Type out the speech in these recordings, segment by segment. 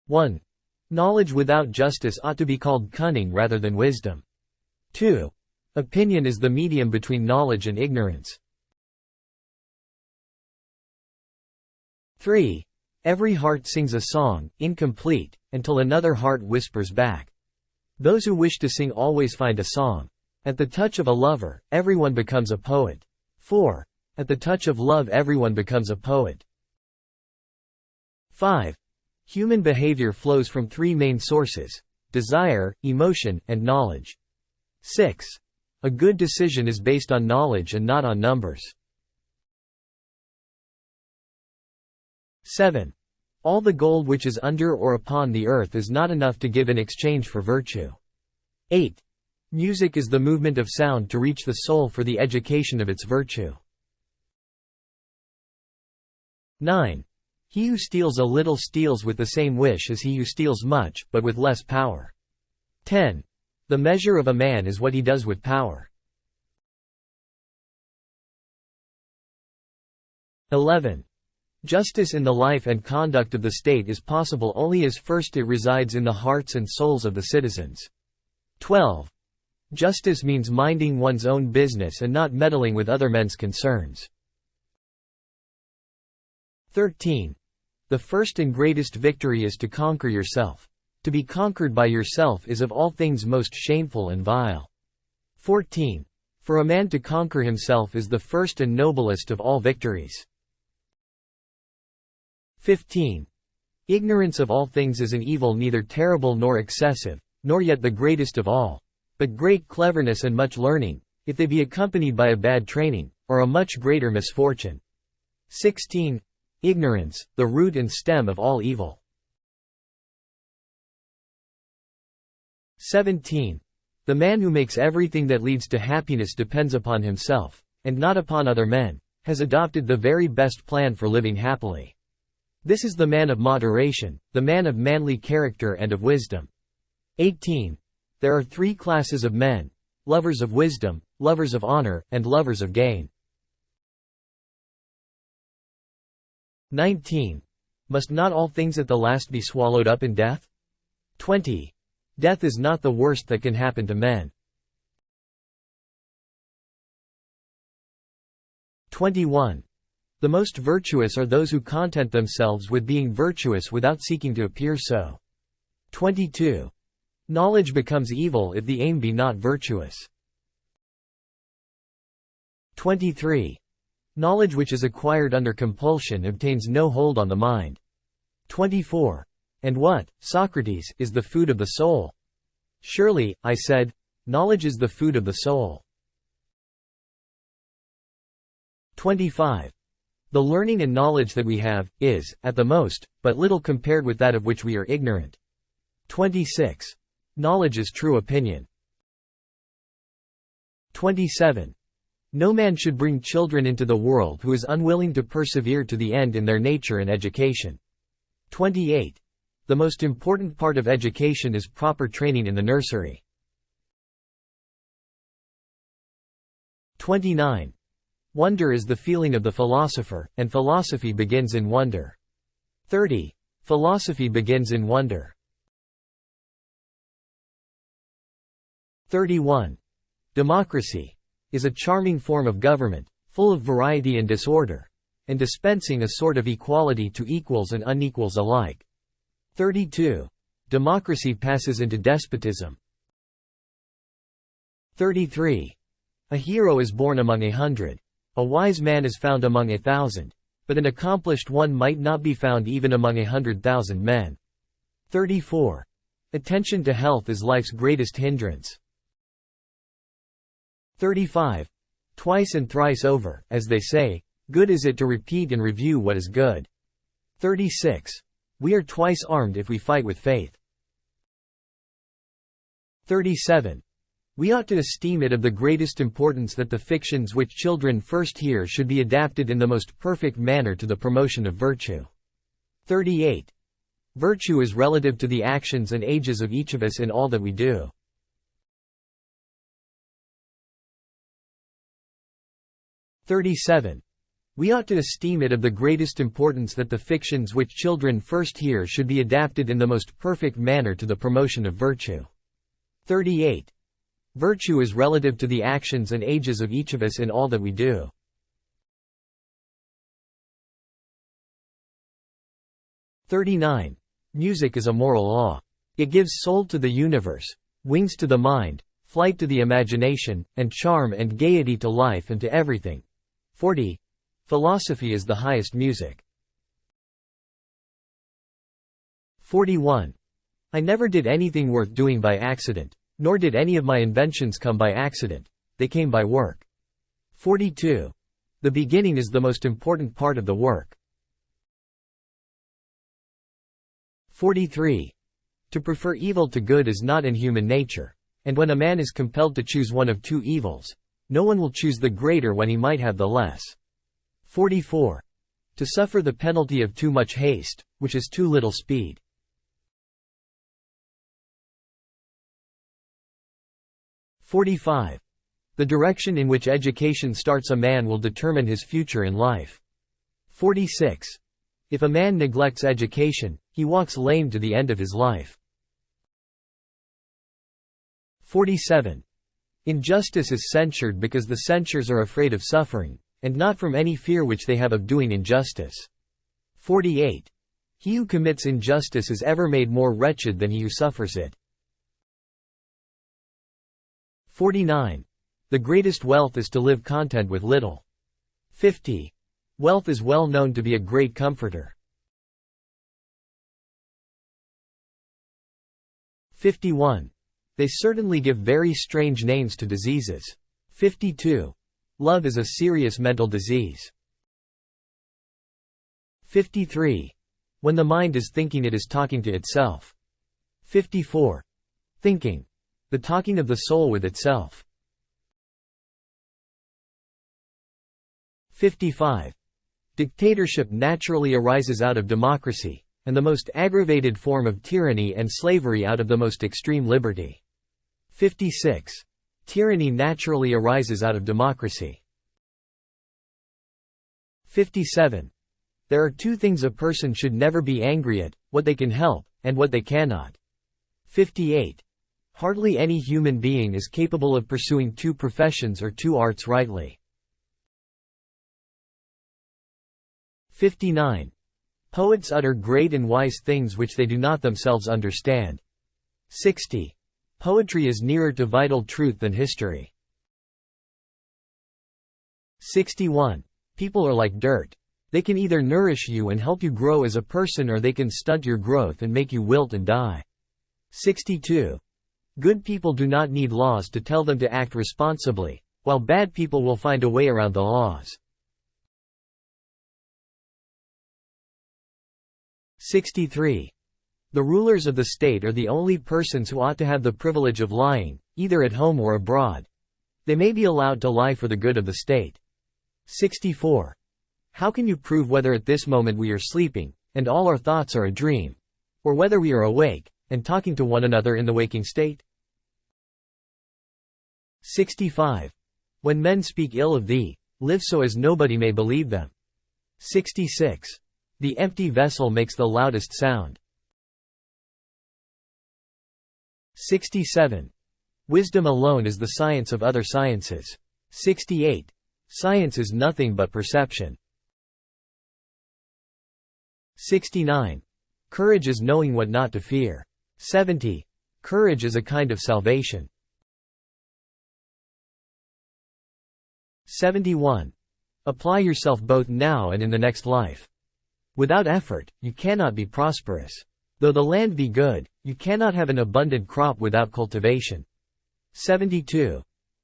1. Knowledge without justice ought to be called cunning rather than wisdom. 2. Opinion is the medium between knowledge and ignorance. 3. Every heart sings a song, incomplete, until another heart whispers back. Those who wish to sing always find a song. At the touch of a lover, everyone becomes a poet. 4. At the touch of love everyone becomes a poet. 5. Human behavior flows from three main sources: desire, emotion, and knowledge. 6. A good decision is based on knowledge and not on numbers. 7. All the gold which is under or upon the earth is not enough to give in exchange for virtue. 8. Music is the movement of sound to reach the soul for the education of its virtue. 9. He who steals a little steals with the same wish as he who steals much, but with less power. 10. The measure of a man is what he does with power. 11. Justice in the life and conduct of the state is possible only as first it resides in the hearts and souls of the citizens. 12. Justice means minding one's own business and not meddling with other men's concerns. 13. The first and greatest victory is to conquer yourself. To be conquered by yourself is of all things most shameful and vile. 14. For a man to conquer himself is the first and noblest of all victories. 15. Ignorance of all things is an evil neither terrible nor excessive, nor yet the greatest of all. But great cleverness and much learning, if they be accompanied by a bad training, are a much greater misfortune. 16. Ignorance, the root and stem of all evil. 17. The man who makes everything that leads to happiness depends upon himself, and not upon other men, has adopted the very best plan for living happily. This is the man of moderation, the man of manly character and of wisdom. 18. There are three classes of men: lovers of wisdom, lovers of honor, and lovers of gain. 19. Must not all things at the last be swallowed up in death? 20. Death is not the worst that can happen to men. 21. The most virtuous are those who content themselves with being virtuous without seeking to appear so. 22. Knowledge becomes evil if the aim be not virtuous. 23. Knowledge which is acquired under compulsion obtains no hold on the mind. 24. And what, Socrates, is the food of the soul? Surely, I said, knowledge is the food of the soul. 25. The learning and knowledge that we have, is, at the most, but little compared with that of which we are ignorant. 26. Knowledge is true opinion. 27. No man should bring children into the world who is unwilling to persevere to the end in their nature and education. 28. The most important part of education is proper training in the nursery. 29. Wonder is the feeling of the philosopher, and philosophy begins in wonder. 30. Philosophy begins in wonder. 31. Democracy is a charming form of government, full of variety and disorder, and dispensing a sort of equality to equals and unequals alike. 32. Democracy passes into despotism. 33. A hero is born among 100. A wise man is found among 1,000. But an accomplished one might not be found even among 100,000 men. 34. Attention to health is life's greatest hindrance. 35. Twice and thrice over, as they say, good is it to repeat and review what is good. 36. We are twice armed if we fight with faith. 37. We ought to esteem it of the greatest importance that the fictions which children first hear should be adapted in the most perfect manner to the promotion of virtue. 38. Virtue is relative to the actions and ages of each of us in all that we do. 37. We ought to esteem it of the greatest importance that the fictions which children first hear should be adapted in the most perfect manner to the promotion of virtue. 38. Virtue is relative to the actions and ages of each of us in all that we do. 39. Music is a moral law. It gives soul to the universe, wings to the mind, flight to the imagination, and charm and gaiety to life and to everything. 40. Philosophy is the highest music. 41. I never did anything worth doing by accident, nor did any of my inventions come by accident, they came by work. 42. The beginning is the most important part of the work. 43. To prefer evil to good is not in human nature, and when a man is compelled to choose one of two evils, no one will choose the greater when he might have the less. 44. To suffer the penalty of too much haste, which is too little speed. 45. The direction in which education starts a man will determine his future in life. 46. If a man neglects education, he walks lame to the end of his life. 47. Injustice is censured because the censors are afraid of suffering, and not from any fear which they have of doing injustice. 48. He who commits injustice is ever made more wretched than he who suffers it. 49. The greatest wealth is to live content with little. 50. Wealth is well known to be a great comforter. 51. They certainly give very strange names to diseases. 52. Love is a serious mental disease. 53. When the mind is thinking, it is talking to itself. 54. Thinking. The talking of the soul with itself. 55. Dictatorship naturally arises out of democracy, and the most aggravated form of tyranny and slavery out of the most extreme liberty. 56. Tyranny naturally arises out of democracy. 57. There are two things a person should never be angry at, what they can help, and what they cannot. 58. Hardly any human being is capable of pursuing two professions or two arts rightly. 59. Poets utter great and wise things which they do not themselves understand. 60. Poetry is nearer to vital truth than history. 61. People are like dirt. They can either nourish you and help you grow as a person, or they can stunt your growth and make you wilt and die. 62. Good people do not need laws to tell them to act responsibly, while bad people will find a way around the laws. 63. The rulers of the state are the only persons who ought to have the privilege of lying, either at home or abroad. They may be allowed to lie for the good of the state. 64. How can you prove whether at this moment we are sleeping, and all our thoughts are a dream, or whether we are awake, and talking to one another in the waking state? 65. When men speak ill of thee, live so as nobody may believe them. 66. The empty vessel makes the loudest sound. 67. Wisdom alone is the science of other sciences. 68. Science is nothing but perception. 69. Courage is knowing what not to fear. 70. Courage is a kind of salvation. 71. Apply yourself both now and in the next life. Without effort, you cannot be prosperous. Though the land be good, you cannot have an abundant crop without cultivation. 72.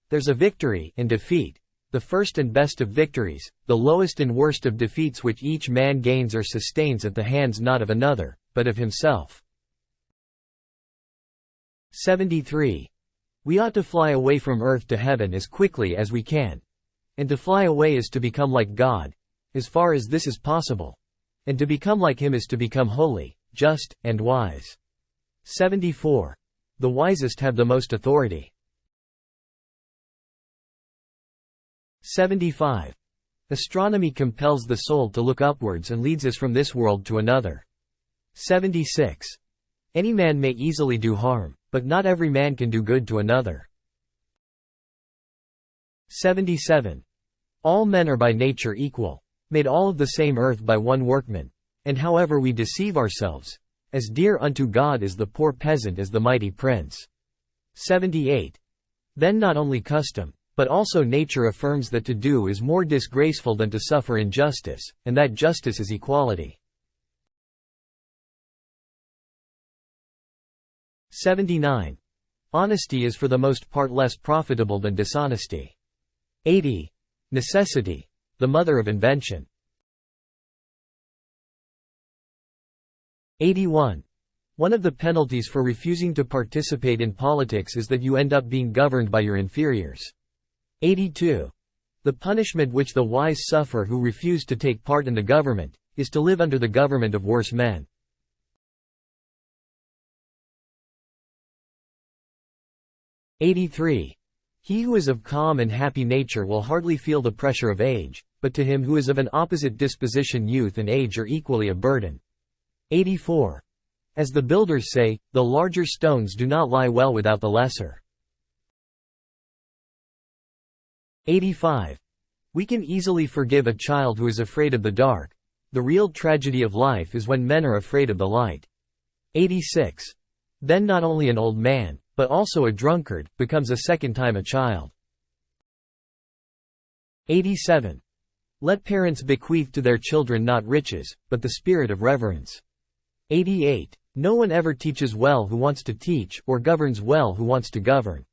There's a victory and defeat, the first and best of victories, the lowest and worst of defeats, which each man gains or sustains at the hands not of another, but of himself. 73. We ought to fly away from earth to heaven as quickly as we can. And to fly away is to become like God, as far as this is possible. And to become like Him is to become holy, just, and wise. 74. The wisest have the most authority. 75. Astronomy compels the soul to look upwards and leads us from this world to another. 76. Any man may easily do harm, but not every man can do good to another. 77. All men are by nature equal, made all of the same earth by one workman, and however we deceive ourselves, as dear unto God is the poor peasant as the mighty prince. 78. Then not only custom, but also nature affirms that to do is more disgraceful than to suffer injustice, and that justice is equality. 79. Honesty is for the most part less profitable than dishonesty. 80. Necessity, the mother of invention. 81. One of the penalties for refusing to participate in politics is that you end up being governed by your inferiors. 82. The punishment which the wise suffer who refuse to take part in the government, is to live under the government of worse men. 83. He who is of calm and happy nature will hardly feel the pressure of age, but to him who is of an opposite disposition youth and age are equally a burden. 84. As the builders say, the larger stones do not lie well without the lesser. 85. We can easily forgive a child who is afraid of the dark. The real tragedy of life is when men are afraid of the light. 86. Then not only an old man, but also a drunkard, becomes a second time a child. 87. Let parents bequeath to their children not riches, but the spirit of reverence. 88. No one ever teaches well who wants to teach, or governs well who wants to govern.